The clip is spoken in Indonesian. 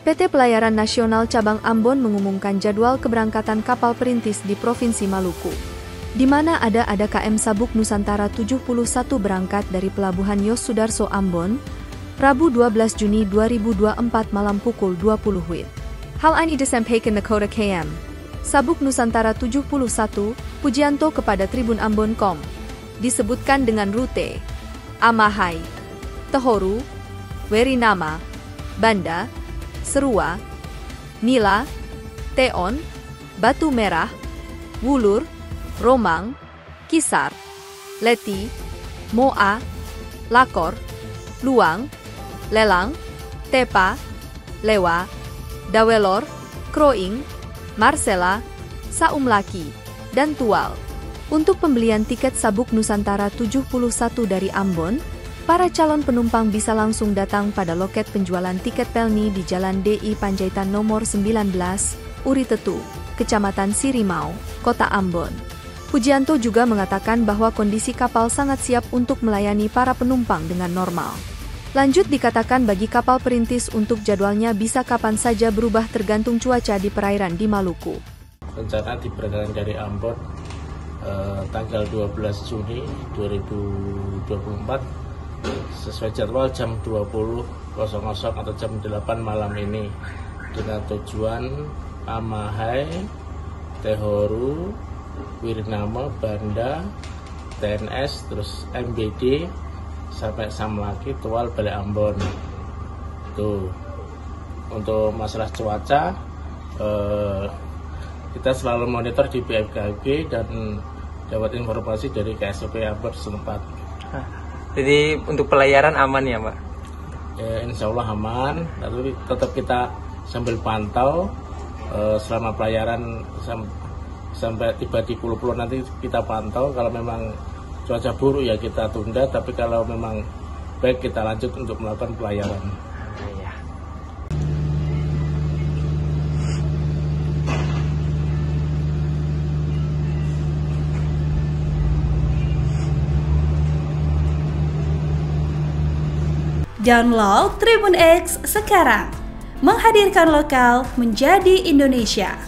PT Pelayaran Nasional Cabang Ambon mengumumkan jadwal keberangkatan kapal perintis di Provinsi Maluku, di mana ada KM Sabuk Nusantara 71 berangkat dari Pelabuhan Yos Sudarso Ambon, Rabu 12 Juni 2024 malam pukul 20 WIB. Hal ini disampaikan Nakoda KM Sabuk Nusantara 71, Pujianto kepada Tribun Ambon.com, disebutkan dengan rute Amahai, Tehoru, Werinama, Banda, Serua, Nila, Teon, Batu Merah, Wulur, Romang, Kisar, Leti, Moa, Lakor, Luang, Lelang, Tepa, Lewa, Dawelor, Kroing, Marcela, Saumlaki, dan Tual. Untuk pembelian tiket Sabuk Nusantara 71 dari Ambon, para calon penumpang bisa langsung datang pada loket penjualan tiket Pelni di Jalan DI Panjaitan nomor 19, Uritetu, Kecamatan Sirimau, Kota Ambon. Pujianto juga mengatakan bahwa kondisi kapal sangat siap untuk melayani para penumpang dengan normal. Lanjut dikatakan bagi kapal perintis untuk jadwalnya bisa kapan saja berubah tergantung cuaca di perairan di Maluku. Rencana diberangkatkan dari Ambon tanggal 12 Juni 2024 sesuai jadwal jam 20.00 atau jam 8 malam ini dengan tujuan Amahai, Tehoru, Wirinama, Banda, TNS, terus MBD sampai Samlaki, Tual, balik Ambon. Tuh. Untuk masalah cuaca kita selalu monitor di BMKG dan dapat informasi dari KSP Ambon setempat. Jadi untuk pelayaran aman ya, Pak? Ya, insya Allah aman. Tapi tetap kita sambil pantau selama pelayaran sampai tiba di pulau-pulau nanti kita pantau. Kalau memang cuaca buruk ya kita tunda. Tapi kalau memang baik kita lanjut untuk melakukan pelayaran. Download Tribun X sekarang, menghadirkan lokal menjadi Indonesia.